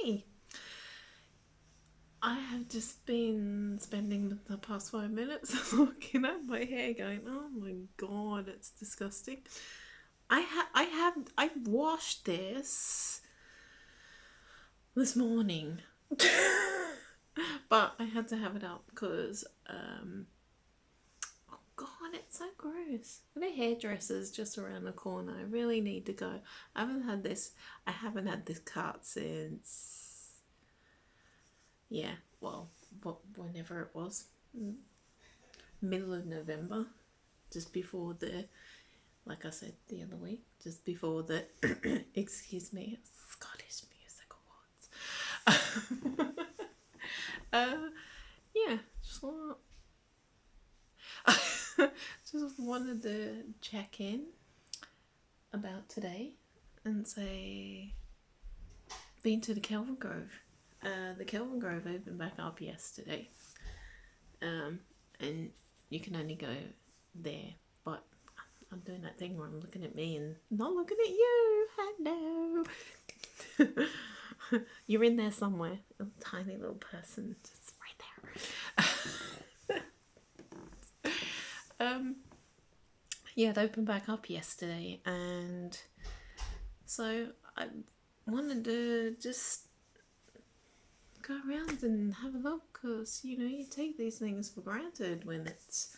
Hey, I have just been spending the past 5 minutes looking at my hair, going, "Oh my god, it's disgusting." I washed this morning, but I had to have it out because oh god, it's so gross. The hairdresser's just around the corner. I really need to go. I haven't had this cut since, yeah, well, whenever it was, middle of November, just before like I said the other week, just before the, excuse me, Scottish Music Awards. uh, yeah, just want, just wanted to check in about today and say, been to the Kelvingrove. The Kelvingrove opened back up yesterday, and you can only go there. But I'm doing that thing where I'm looking at me and not looking at you. Hello. You're in there somewhere. A tiny little person just right there. Yeah, it opened back up yesterday, and so I wanted to just go around and have a look, because you take these things for granted when it's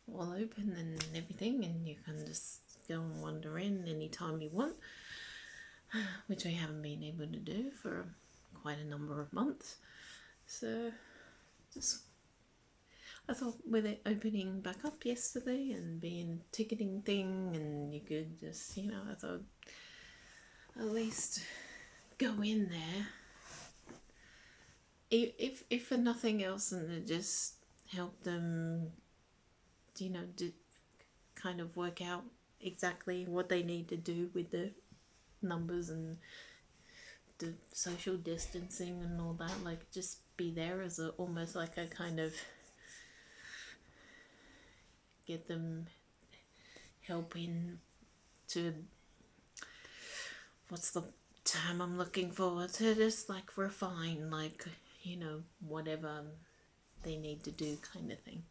all open and everything, and you can just go and wander in anytime you want, which I haven't been able to do for quite a number of months. So just, I thought with it opening back up yesterday and being a ticketing thing, and you could just, I thought at least go in there, if for nothing else, and to just help them, to kind of work out exactly what they need to do with the numbers and the social distancing and all that. Like, just be there as almost like a kind of get them helping to, what's the term I'm looking for, to just like refine, like, whatever they need to do, kind of thing,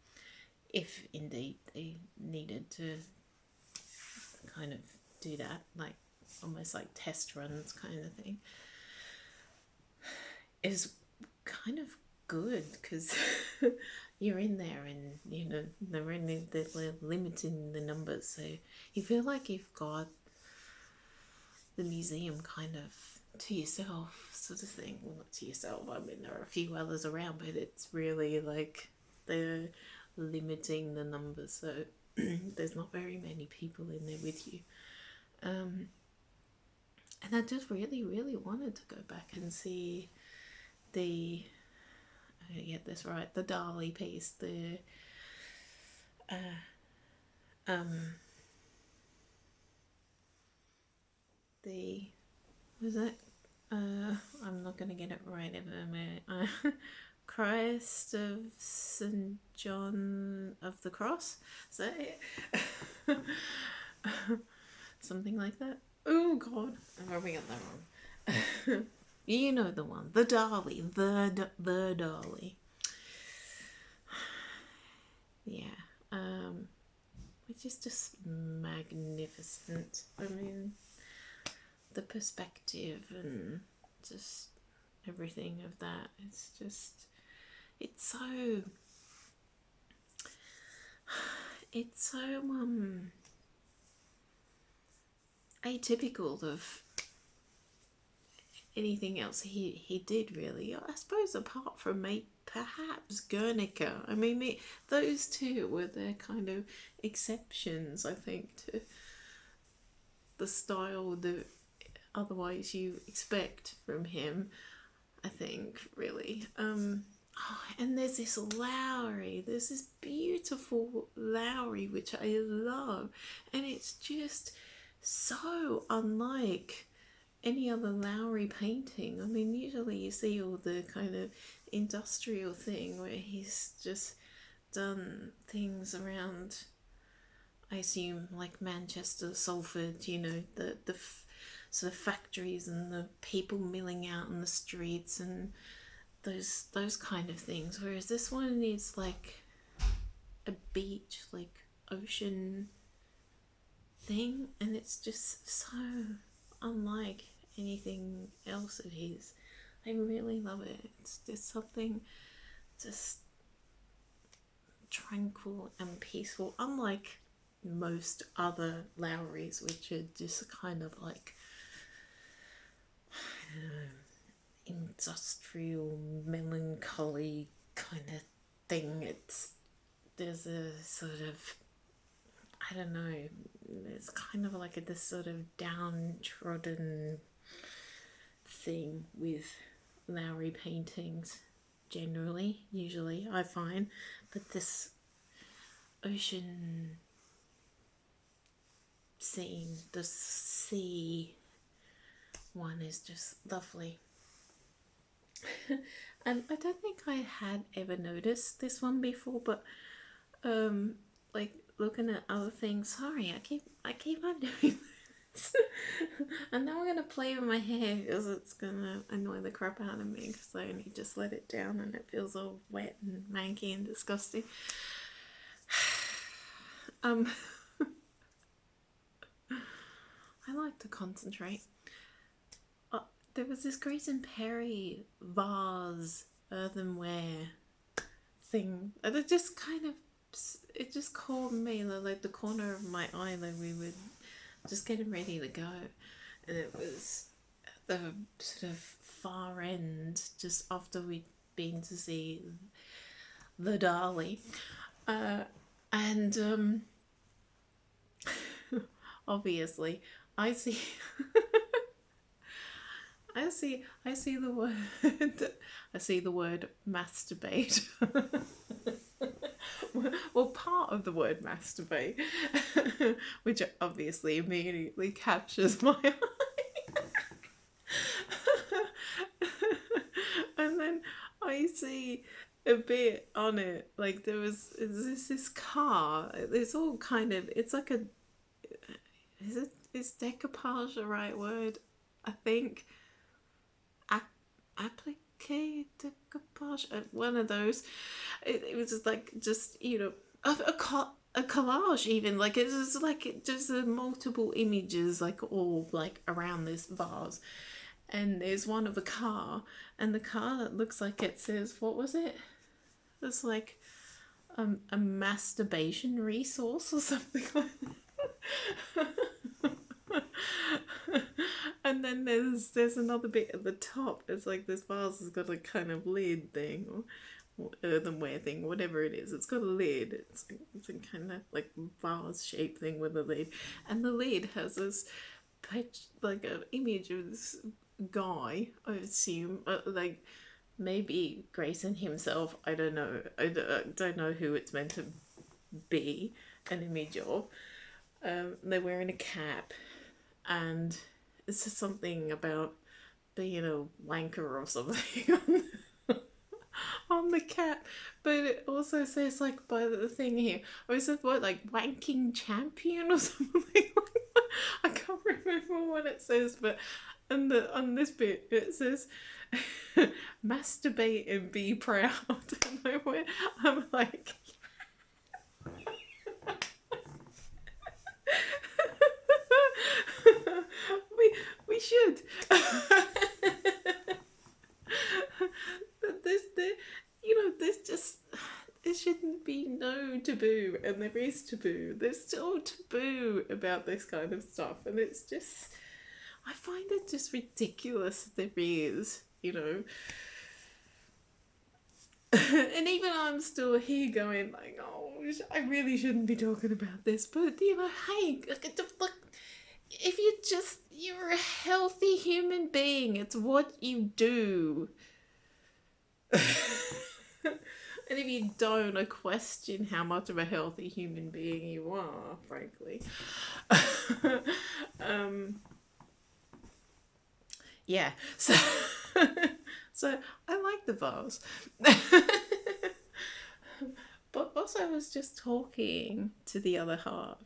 if indeed they needed to kind of do that, like almost like test runs kind of thing, is kind of good, because you're in there and they're limiting the numbers, so you feel like you've got the museum kind of to yourself, sort of thing. Well, not to yourself, I mean there are a few others around, but it's really like they're limiting the numbers, so there's not very many people in there with you. And I just really, really wanted to go back and see the, I'm gonna get this right, the Dali piece, the was it? I'm not gonna get it right in a minute. Christ of St. John of the Cross. Is that it? Something like that. Oh God, I'm probably got that wrong. You know the one, the Dolly, the Dolly. Yeah, which is just magnificent. I mean, the perspective and just everything of that. It's so it's so atypical of anything else he did, really. I suppose apart from perhaps Guernica. I mean, those two were the kind of exceptions, I think, to the style that otherwise you expect from him, I think, really. And there's this Lowry, there's this beautiful Lowry which I love, and it's just so unlike any other Lowry painting. I mean, usually you see all the kind of industrial thing where he's just done things around, I assume, like Manchester, Salford, the sort of factories and the people milling out in the streets and those kind of things. Whereas this one is like a beach, like ocean thing, and it's just so unlike anything else of his. I really love it. It's just something just tranquil and peaceful, unlike most other Lowrys, which are just kind of like, I don't know, industrial melancholy kind of thing. There's a sort of, I don't know, it's kind of like this sort of downtrodden thing with Lowry paintings generally, usually, I find. But this ocean scene, the sea one, is just lovely. And I don't think I had ever noticed this one before, but like looking at other things, sorry, I keep on doing this. And now I'm gonna play with my hair because it's gonna annoy the crap out of me, because I only just let it down and it feels all wet and manky and disgusting. I like to concentrate. There was this Grace and Perry vase earthenware thing, and it just caught me like the corner of my eye, like we were just getting ready to go, and it was at the sort of far end, just after we'd been to see the Dali, and obviously I see I see the word masturbate. Well, part of the word masturbate, which obviously immediately captures my eye. And then I see a bit on it, like is this car. It's all kind of, it's like a, is decoupage the right word? I think. Applique decoupage, one of those. It was just like, just, you know, a collage even, like it's just like just multiple images like all like around this vase, and there's one of a car, and the car that looks like it says, what was it? It's like a masturbation resource or something like that. And then there's another bit at the top. It's like this vase has got a kind of lid thing, or earthenware thing, whatever it is. It's got a lid. It's a kind of like vase shaped thing with a lid, and the lid has this pitch, like an image of this guy, I assume, like maybe Grayson himself. I don't know. I don't know who it's meant to be an image of. They're wearing a cap, and it's just something about being a wanker or something on the cap. But it also says, like, by the thing here, or is it what, like wanking champion or something like that? I can't remember what it says, but on this bit it says masturbate and be proud. And I'm like we should. There shouldn't be no taboo, and there is taboo. There's still taboo about this kind of stuff, and it's just, I find it just ridiculous that there is, you know. And even I'm still here going like, oh, I really shouldn't be talking about this, but you know, hey, look, if you're a healthy human being, it's what you do. And if you don't, I question how much of a healthy human being you are, frankly. Yeah, so I like the vase. But because I was just talking to the other half,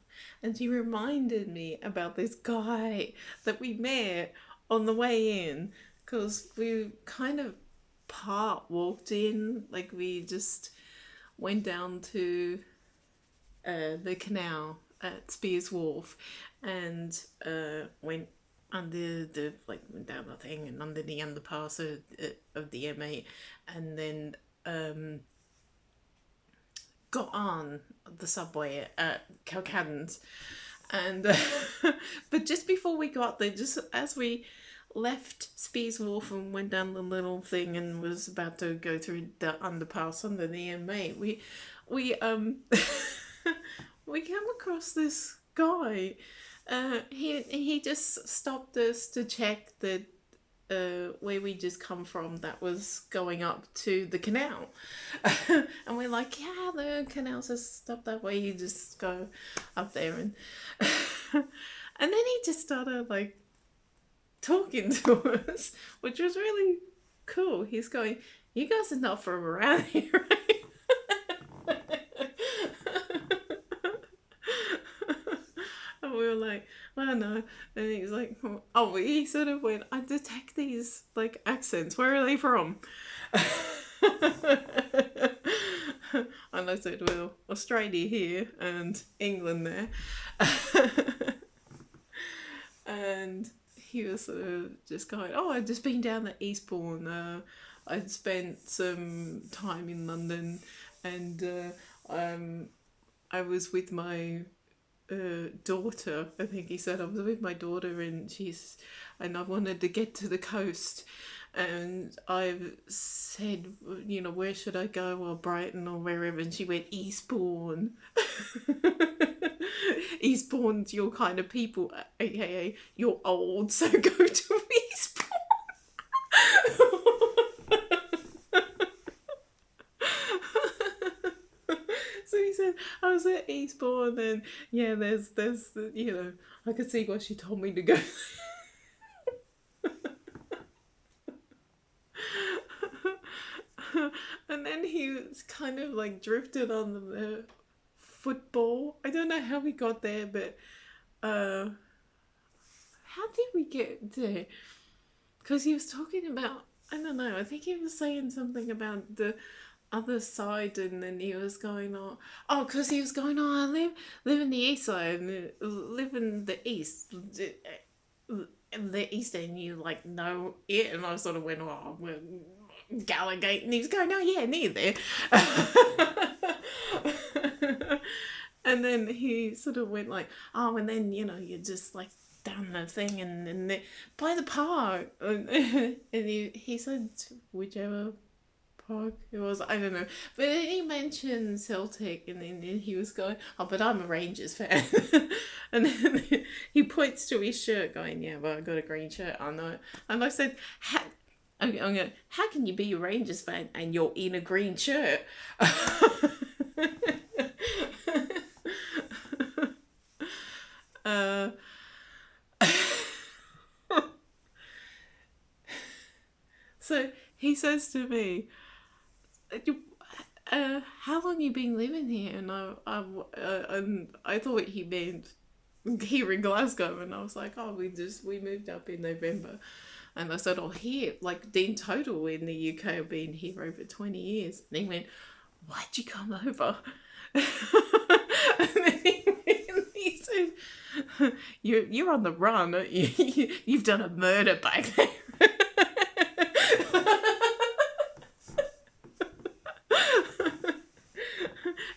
and she reminded me about this guy that we met on the way in, because we kind of part walked in, like we just went down to the canal at Spears Wharf, and went under the, like, went down the thing and under the underpass of the M8, and then got on the subway at Calcadans, and but just before we got there, just as we left Spears Wharf and went down the little thing and was about to go through the underpass under the M8, we we came across this guy. He just stopped us to check that where we just come from, that was going up to the canal. And we're like, yeah, the canal's just stop that way, you just go up there. And and then he just started like talking to us, which was really cool. He's going, you guys are not from around here, right? And we were like, I know. And he's like, oh, he sort of went, I detect these like accents. Where are they from? And I said, well, Australia here and England there. And he was sort of just going, oh, I've just been down at Eastbourne. I'd spent some time in London, and I was with my daughter. I think he said I was with my daughter, and I wanted to get to the coast, and I've said, you know, where should I go, or Brighton or wherever, and she went, Eastbourne. Eastbourne's your kind of people, aka you're old, so go to Eastbourne. So he said, I was at Eastbourne, and yeah, there's you know, I could see why she told me to go. And then he was kind of like drifted on the football. I don't know how we got there, but how did we get there? Because he was talking about, I don't know, I think he was saying something about the other side, and then he was going on, oh, because he was going on, I live in the east side, live in the east, in the east end, you like know it. And I sort of went, oh, we're Gallagate, and he was going, oh yeah, near there. And then he sort of went like, oh, and then, you know, you're just like down the thing, and by the park, and he said whichever park it was, I don't know, but then he mentioned Celtic, and then he was going, oh, but I'm a Rangers fan. And then he points to his shirt going, yeah, well, I got a green shirt on it. And I said, I'm going, how can you be a Rangers fan and you're in a green shirt? So he says to me, how long you been living here? And I thought he meant here in Glasgow, and I was like, oh, we moved up in November. And I said, oh, here, like in total in the UK, I've been here over 20 years. And he went, why'd you come over? And then he said, you're on the run, aren't you? You've done a murder back there.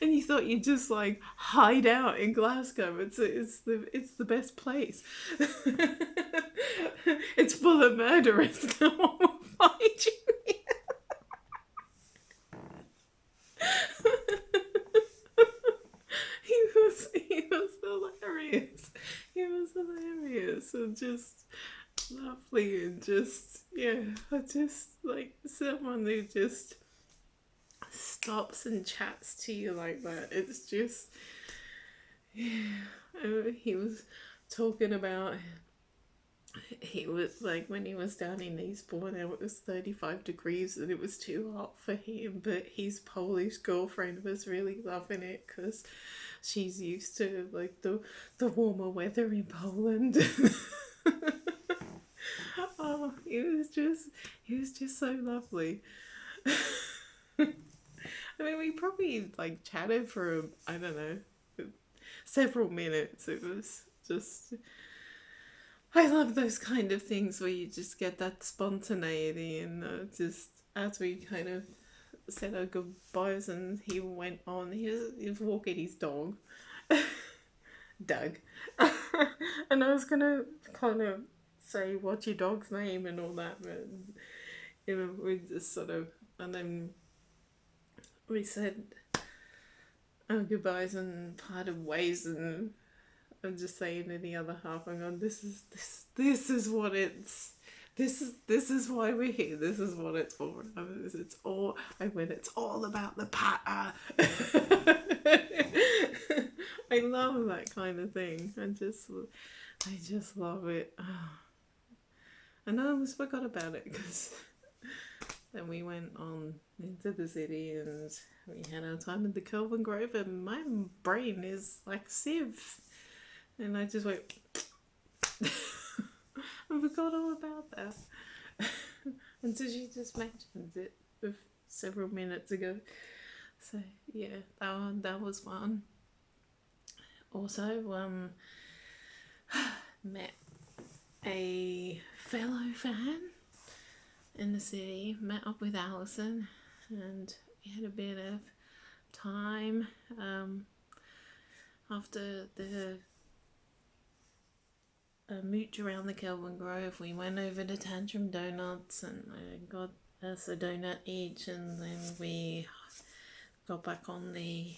And you thought you'd just like hide out in Glasgow. It's the best place. It's full of murderers. No one will find you. He was hilarious. He was hilarious and just lovely, and just, yeah, I just like someone who just stops and chats to you like that. It's just, yeah. He was talking about he was like, when he was down in Eastbourne, it was 35 degrees and it was too hot for him. But his Polish girlfriend was really loving it because she's used to like the warmer weather in Poland. Oh, he was just so lovely. I mean, we probably like chatted for I don't know several minutes. It was just I love those kind of things where you just get that spontaneity and just as we kind of said our goodbyes and he went on. He was walking his dog, Doug, and I was gonna kind of say what's your dog's name and all that, but you know we just sort of and then we said our goodbyes and parted ways and I'm just saying in the other half I'm going this is what it's this is why we're here. This is what it's for. It's all I mean. It's all about the patter. I love that kind of thing. I just love it. Oh. And I almost forgot about it because then we went on into the city and we had our time at the Kelvingrove and my brain is like sieve. And I just went I forgot all about that. Until she just mentioned it several minutes ago. So yeah, that was fun. Also, met a fellow fan in the city, met up with Alison, and we had a bit of time after the mooch around the Kelvingrove. We went over to Tantrum Donuts and I got us a donut each, and then we got back on the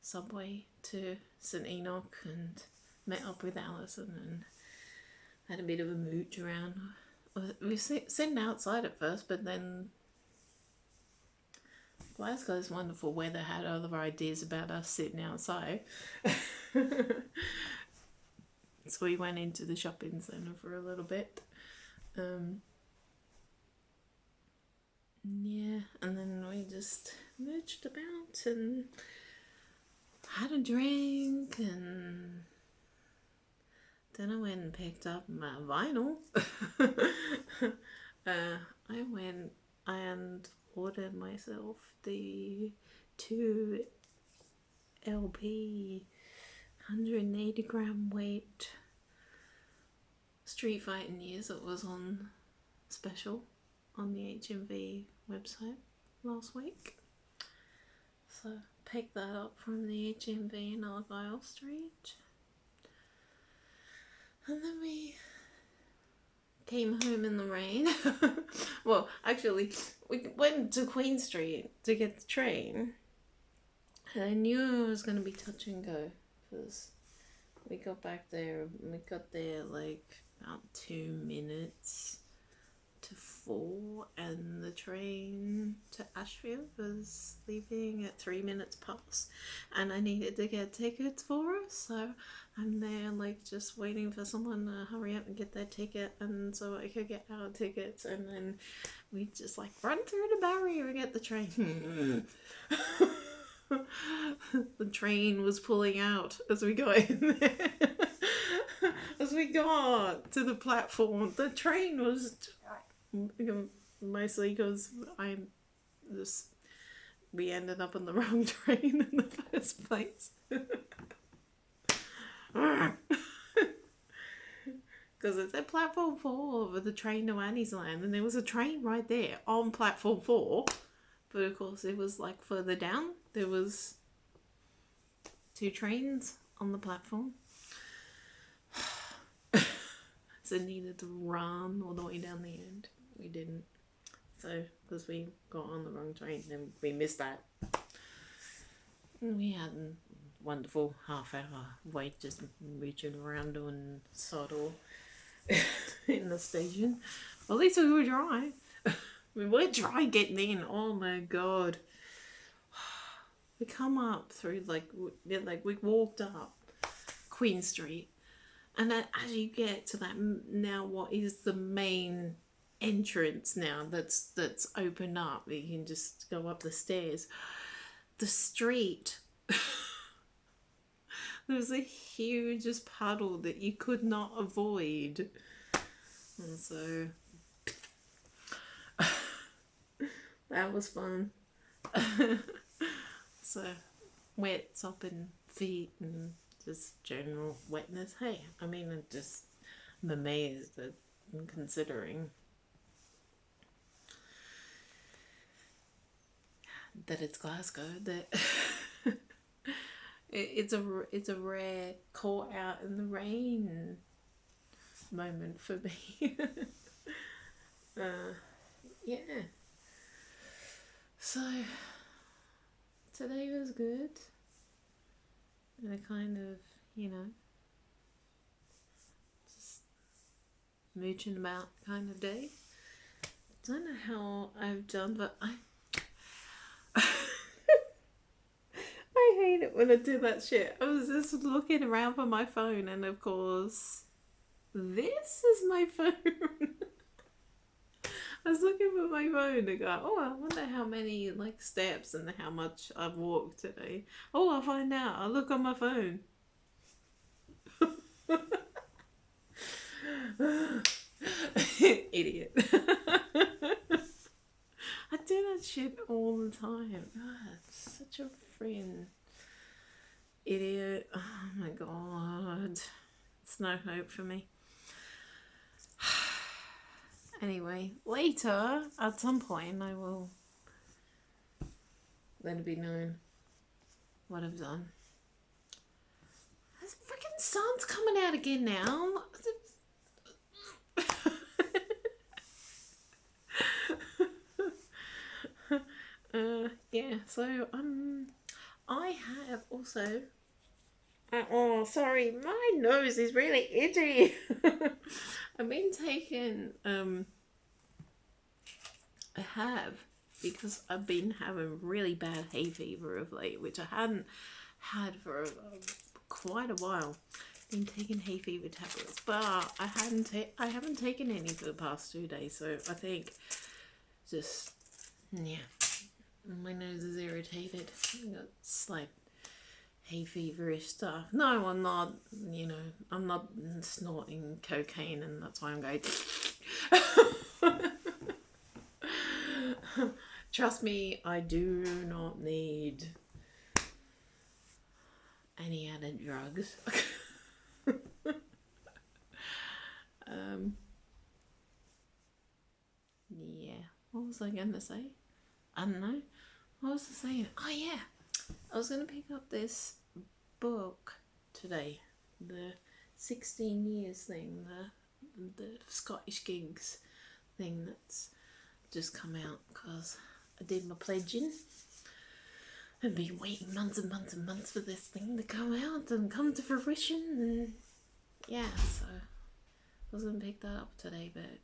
subway to St Enoch and met up with Alison and had a bit of a mooch around. We were sitting outside at first, but then Glasgow's wonderful weather had other ideas about us sitting outside. So we went into the shopping centre for a little bit. Yeah, and then we just mooched about and had a drink, and then I went and picked up my vinyl. I went and ordered myself the 2 LP 180 gram weight Street Fighting Years that was on special on the HMV website last week. So picked that up from the HMV in Argyle Street. And then we came home in the rain. Well, actually, we went to Queen Street to get the train. And I knew it was going to be touch and go because we got back there. We got there like about 2 minutes to 4, and the train to Ashfield was leaving at 3 minutes past, and I needed to get tickets for us, so I'm there like just waiting for someone to hurry up and get their ticket, and so I could get our tickets, and then we just like run through the barrier and get the train. The train was pulling out as we got in there. As we got to the platform, the train was mostly because we ended up on the wrong train in the first place. Because it's at platform 4 of the train to Annie's Land, and there was a train right there on platform 4, but of course it was like further down. There was 2 trains on the platform. So needed to run all the way down the end. We didn't. So, because we got on the wrong train, then we missed that. And we had a wonderful half-hour wait just mooching around doing sod all in the station. Well, at least we were dry. We were dry getting in. Oh my god. We come up through, like we walked up Queen Street. And then as you get to that, now what is the main entrance now that's opened up, you can just go up the stairs, the street. There was a huge puddle that you could not avoid, and so that was fun. So wet sopping feet and just general wetness. Hey, I mean, I'm just amazed that I'm considering that it's Glasgow, that it's a rare caught out in the rain moment for me. Yeah. So today was good, and a kind of, just mooching about kind of day. Don't know how I've done, but I hate it when I do that shit. I was just looking around for my phone, and of course, this is my phone. I was looking for my phone and go, oh, I wonder how many steps and how much I've walked today. Oh, I'll find out. I'll look on my phone. Idiot. I do that shit all the time. God, such a friend. Idiot. Oh my god. It's no hope for me. Anyway, later, at some point, I will let it be known what I've done. This freaking sun's coming out again now. Yeah, so I have also, oh sorry, my nose is really itchy. I've been taking I have, because I've been having really bad hay fever of late, which I hadn't had for quite a while. Been taking hay fever tablets, but I haven't taken any for the past 2 days, so I think just, yeah, my nose is irritated. I got slight hay feverish stuff. No, I'm not, I'm not snorting cocaine, and that's why I'm going trust me, I do not need any added drugs. Yeah, what was I gonna say? I don't know. What was I saying? Oh yeah, I was gonna pick up this book today, the 16 years thing, the Scottish gigs thing that's just come out, because I did my pledging. I've been waiting months and months and months for this thing to come out and come to fruition, and yeah, so I was gonna pick that up today, but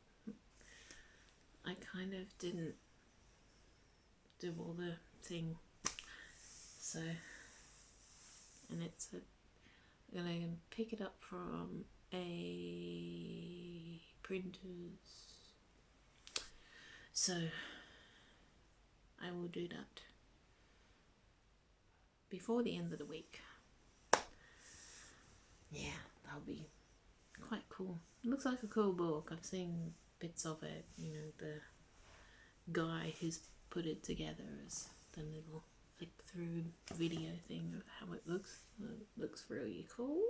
I kind of didn't do all the thing, so, and it's I'm gonna pick it up from a printer's, so I will do that before the end of the week. Yeah, that'll be quite cool. It looks like a cool book. I've seen bits of it, the guy who's put it together as the little flick through video thing of how it looks. It looks really cool.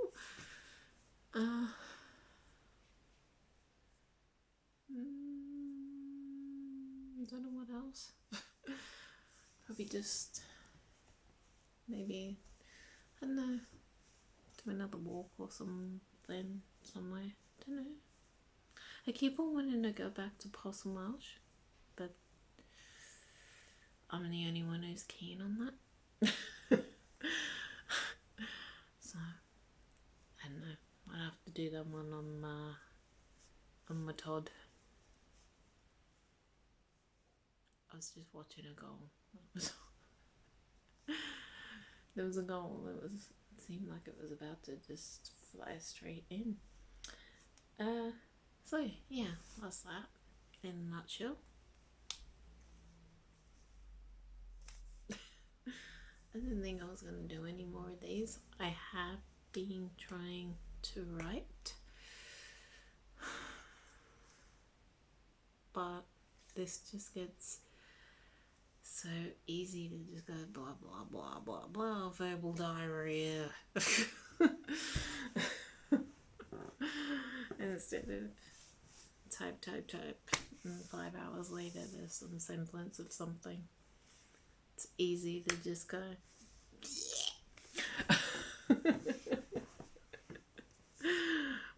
Don't know what else. Probably just maybe, I don't know, do another walk or something somewhere. Don't know. I keep on wanting to go back to Possum Welsh, but I'm the only one who's keen on that. So I don't know. I'll have to do that one on my Todd. I was just watching a goal. There was a goal that seemed like it was about to just fly straight in. So yeah, that's that in a nutshell. I didn't think I was gonna do any more of these. I have been trying to write, but this just gets so easy to just go blah blah blah blah blah, verbal diarrhea. Instead of type, and 5 hours later there's some semblance of something. It's easy to just go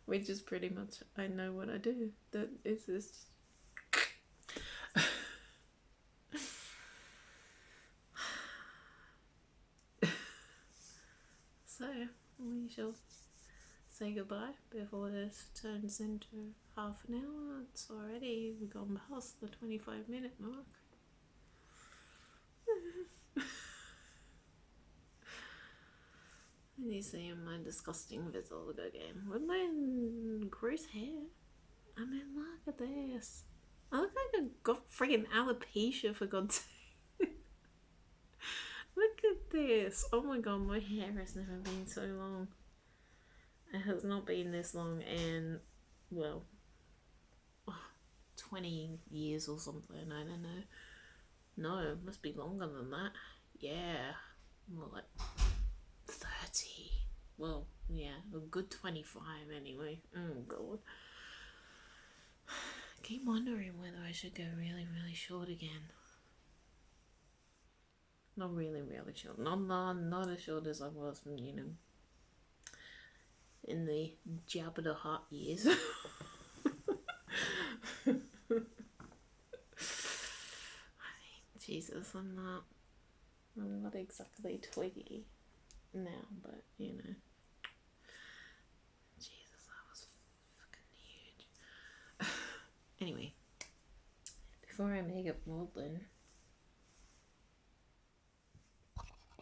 which is pretty much, I know what I do. That is just so we shall say goodbye before this turns into half an hour. It's already gone past the 25-minute mark. And you see my disgusting Vizolga game with my gross hair. I mean, look at this. I look like I got friggin' alopecia, for God's sake. Look at this. Oh my god, my hair has never been so long. It has not been this long in, well, 20 years or something. I don't know. No, it must be longer than that. Yeah, more like 30. Well, yeah, a good 25 anyway. Oh god. I keep wondering whether I should go really, really short again. Not really, really short. Not as short as I was, you know, in the Jabba the Hutt years. I mean, Jesus, I'm not exactly twiggy now, but you know. Jesus, that was fucking huge. Anyway, before I make it maudlin,